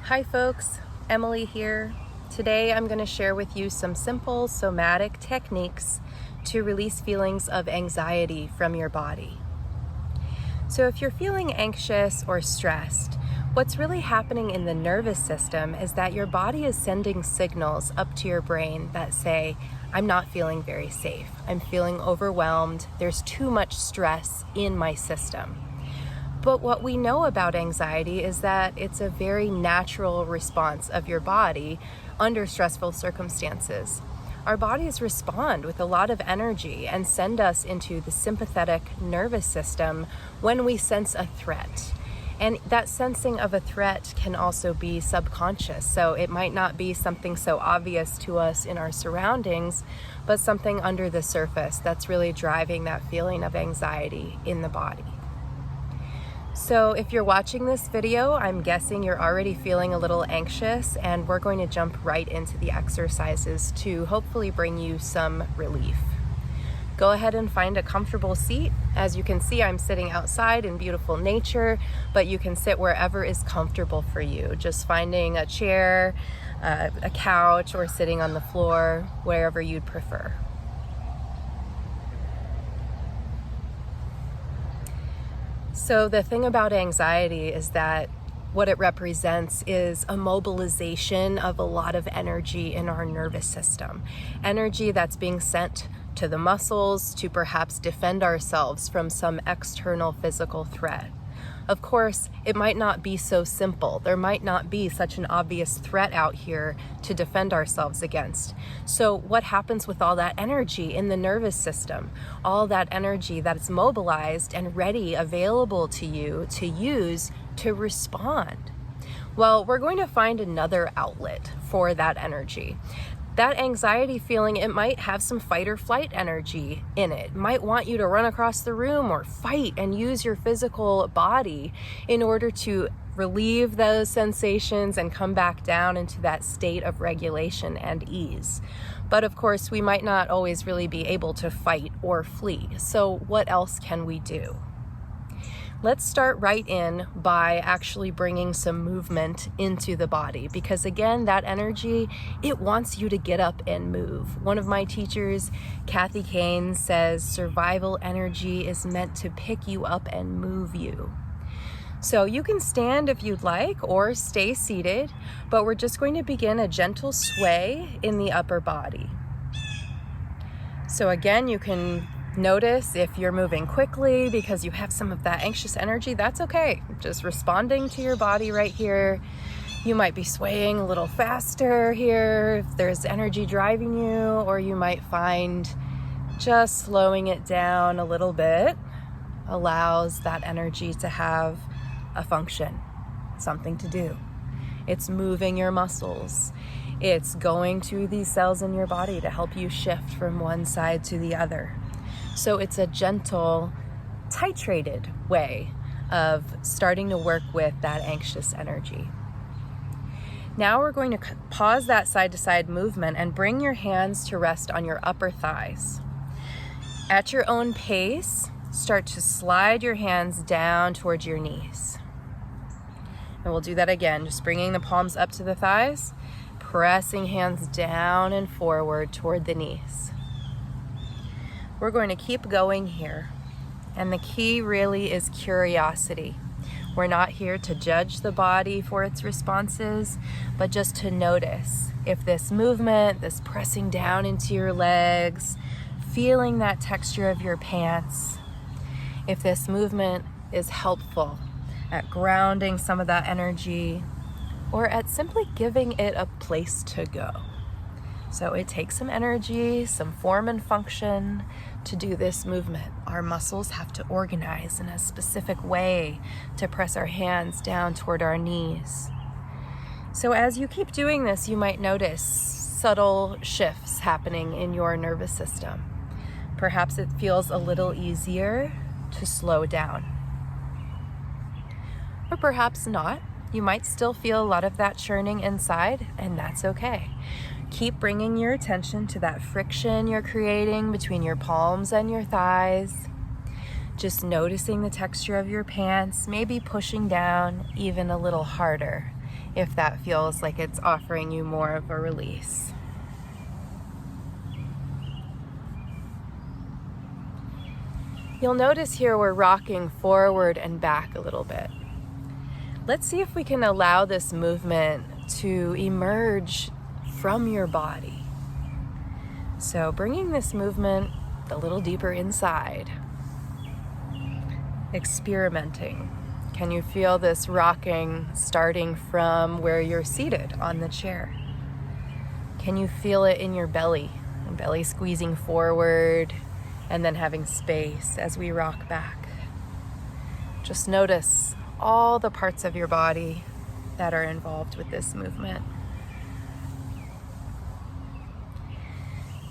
Hi folks, Emily here. Today I'm going to share with you some simple somatic techniques to release feelings of anxiety from your body. So if you're feeling anxious or stressed, what's really happening in the nervous system is that your body is sending signals up to your brain that say, I'm not feeling very safe. I'm feeling overwhelmed. There's too much stress in my system. But what we know about anxiety is that it's a very natural response of your body under stressful circumstances. Our bodies respond with a lot of energy and send us into the sympathetic nervous system when we sense a threat. And that sensing of a threat can also be subconscious. So it might not be something so obvious to us in our surroundings, but something under the surface that's really driving that feeling of anxiety in the body. So if you're watching this video, I'm guessing you're already feeling a little anxious, and we're going to jump right into the exercises to hopefully bring you some relief. Go ahead and find a comfortable seat. As you can see, I'm sitting outside in beautiful nature, but you can sit wherever is comfortable for you. Just finding a chair, a couch, or sitting on the floor, wherever you'd prefer. So the thing about anxiety is that what it represents is a mobilization of a lot of energy in our nervous system. Energy that's being sent to the muscles to perhaps defend ourselves from some external physical threat. Of course, it might not be so simple. There might not be such an obvious threat out here to defend ourselves against. So what happens with all that energy in the nervous system? All that energy that's mobilized and ready, available to you to use to respond? Well, we're going to find another outlet for that energy. That anxiety feeling, it might have some fight or flight energy in it. It might want you to run across the room or fight and use your physical body in order to relieve those sensations and come back down into that state of regulation and ease. But of course, we might not always really be able to fight or flee. So what else can we do? Let's start right in by actually bringing some movement into the body, because again, that energy, it wants you to get up and move. One of my teachers, Kathy Kane, says survival energy is meant to pick you up and move you. So you can stand if you'd like or stay seated, but we're just going to begin a gentle sway in the upper body. So again, you can notice if you're moving quickly because you have some of that anxious energy, that's okay. Just responding to your body right here. You might be swaying a little faster here if there's energy driving you, or you might find just slowing it down a little bit allows that energy to have a function, something to do. It's moving your muscles. It's going to these cells in your body to help you shift from one side to the other. So it's a gentle, titrated way of starting to work with that anxious energy. Now we're going to pause that side-to-side movement and bring your hands to rest on your upper thighs. At your own pace, start to slide your hands down towards your knees. And we'll do that again, just bringing the palms up to the thighs, pressing hands down and forward toward the knees. We're going to keep going here. And the key really is curiosity. We're not here to judge the body for its responses, but just to notice if this movement, this pressing down into your legs, feeling that texture of your pants, if this movement is helpful at grounding some of that energy or at simply giving it a place to go. So it takes some energy, some form and function to do this movement. Our muscles have to organize in a specific way to press our hands down toward our knees. So as you keep doing this, you might notice subtle shifts happening in your nervous system. Perhaps it feels a little easier to slow down. Or perhaps not. You might still feel a lot of that churning inside, and that's okay. Keep bringing your attention to that friction you're creating between your palms and your thighs. Just noticing the texture of your pants, maybe pushing down even a little harder if that feels like it's offering you more of a release. You'll notice here we're rocking forward and back a little bit. Let's see if we can allow this movement to emerge from your body. So bringing this movement a little deeper inside, experimenting. Can you feel this rocking starting from where you're seated on the chair? Can you feel it in your belly squeezing forward and then having space as we rock back? Just notice all the parts of your body that are involved with this movement.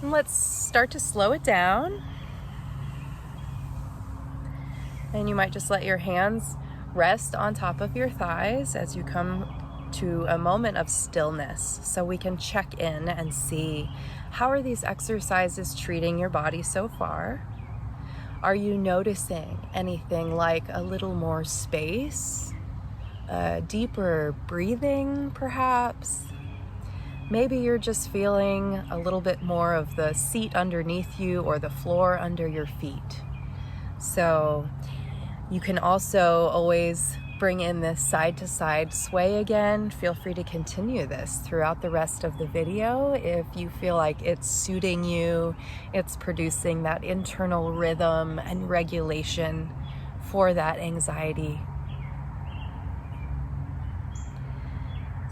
And let's start to slow it down. And you might just let your hands rest on top of your thighs as you come to a moment of stillness, so we can check in and see, how are these exercises treating your body so far? Are you noticing anything like a little more space, deeper breathing perhaps? Maybe you're just feeling a little bit more of the seat underneath you or the floor under your feet. So you can also always bring in this side-to-side sway again. Feel free to continue this throughout the rest of the video if you feel like it's suiting you, it's producing that internal rhythm and regulation for that anxiety.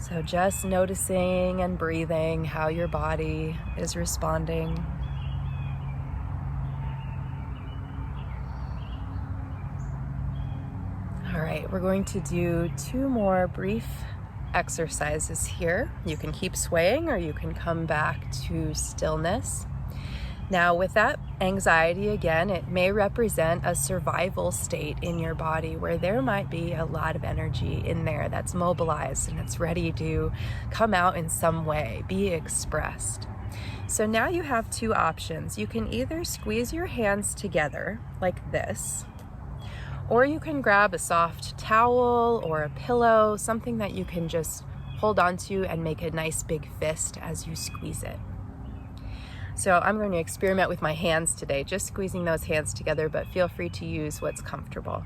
So just noticing and breathing how your body is responding. All right, we're going to do 2 more brief exercises here. You can keep swaying or you can come back to stillness. Now with that anxiety, again, it may represent a survival state in your body where there might be a lot of energy in there that's mobilized and it's ready to come out in some way, be expressed. So now you have 2 options. You can either squeeze your hands together like this, or you can grab a soft towel or a pillow, something that you can just hold onto and make a nice big fist as you squeeze it. So I'm going to experiment with my hands today, just squeezing those hands together, but feel free to use what's comfortable.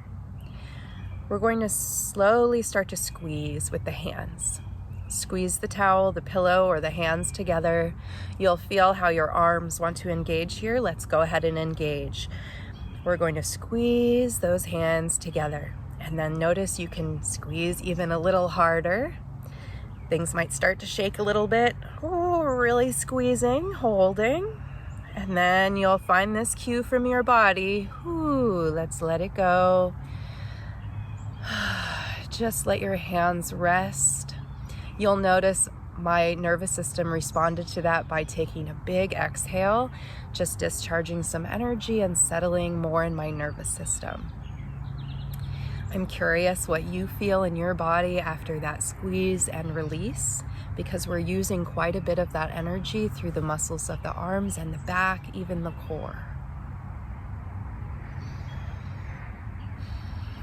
We're going to slowly start to squeeze with the hands. Squeeze the towel, the pillow, or the hands together. You'll feel how your arms want to engage here. Let's go ahead and engage. We're going to squeeze those hands together, and then notice you can squeeze even a little harder. Things might start to shake a little bit. Oh, really squeezing, holding, and then you'll find this cue from your body. Ooh, let's let it go. Just let your hands rest. You'll notice my nervous system responded to that by taking a big exhale, just discharging some energy and settling more in my nervous system. I'm curious what you feel in your body after that squeeze and release, because we're using quite a bit of that energy through the muscles of the arms and the back, even the core.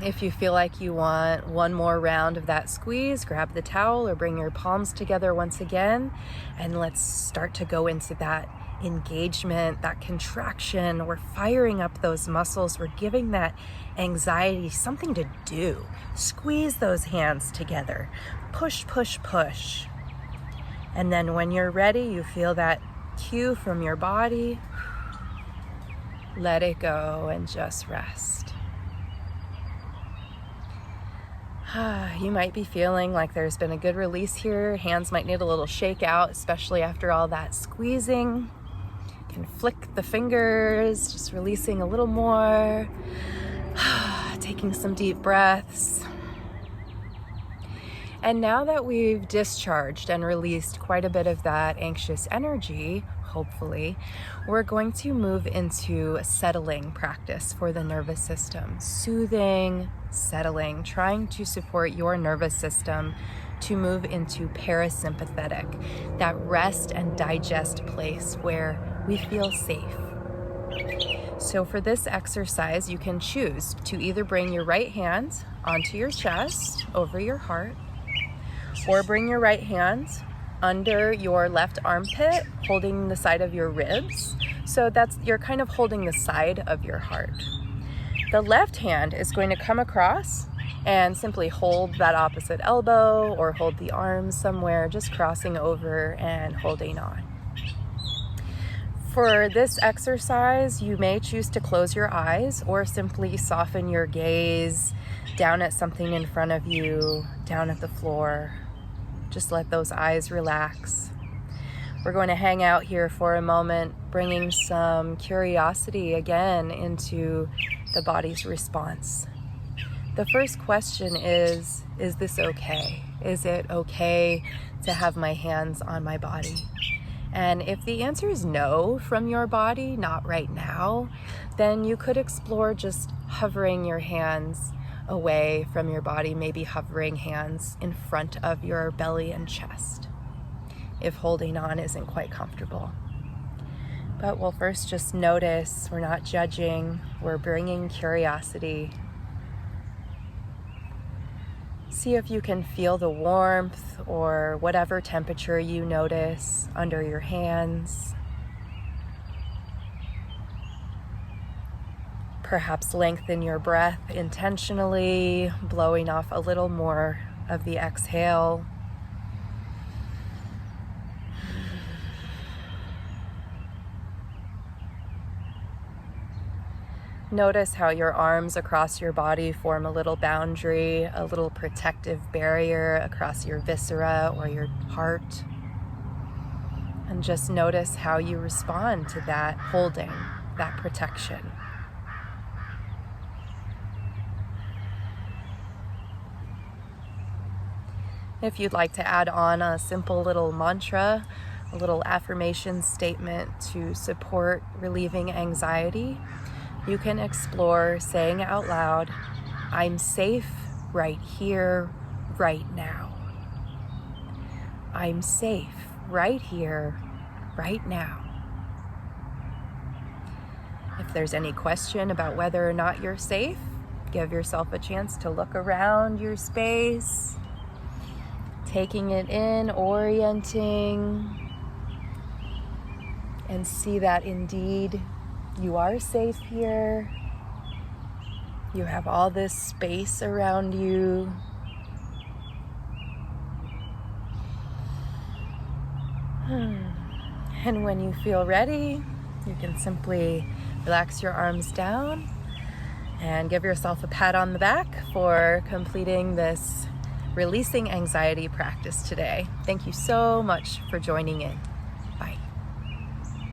If you feel like you want 1 more round of that squeeze, grab the towel or bring your palms together once again, and let's start to go into that engagement, that contraction. We're firing up those muscles. We're giving that anxiety something to do. Squeeze those hands together. Push, push, push. And then when you're ready, you feel that cue from your body. Let it go and just rest. You might be feeling like there's been a good release here. Hands might need a little shake out, especially after all that squeezing. You can flick the fingers, just releasing a little more. Taking some deep breaths. And now that we've discharged and released quite a bit of that anxious energy, hopefully, we're going to move into a settling practice for the nervous system. Soothing, settling, trying to support your nervous system to move into parasympathetic, that rest and digest place where we feel safe. So for this exercise, you can choose to either bring your right hand onto your chest, over your heart, Or bring your right hand under your left armpit, holding the side of your ribs. So you're kind of holding the side of your heart. The left hand is going to come across and simply hold that opposite elbow or hold the arms somewhere, just crossing over and holding on. For this exercise, you may choose to close your eyes or simply soften your gaze down at something in front of you, down at the floor. Just let those eyes relax. We're going to hang out here for a moment, bringing some curiosity again into the body's response. The first question is this okay? Is it okay to have my hands on my body? And if the answer is no from your body, not right now, then you could explore just hovering your hands away from your body, maybe hovering hands in front of your belly and chest, if holding on isn't quite comfortable. But we'll first just notice, we're not judging, we're bringing curiosity. See if you can feel the warmth or whatever temperature you notice under your hands. Perhaps lengthen your breath intentionally, blowing off a little more of the exhale. Notice how your arms across your body form a little boundary, a little protective barrier across your viscera or your heart. And just notice how you respond to that holding, that protection. If you'd like to add on a simple little mantra, a little affirmation statement to support relieving anxiety, you can explore saying out loud, I'm safe right here, right now. I'm safe right here, right now. If there's any question about whether or not you're safe, give yourself a chance to look around your space, taking it in, orienting, and see that indeed you are safe here. You have all this space around you. And when you feel ready, you can simply relax your arms down and give yourself a pat on the back for completing this releasing anxiety practice today. Thank you so much for joining in.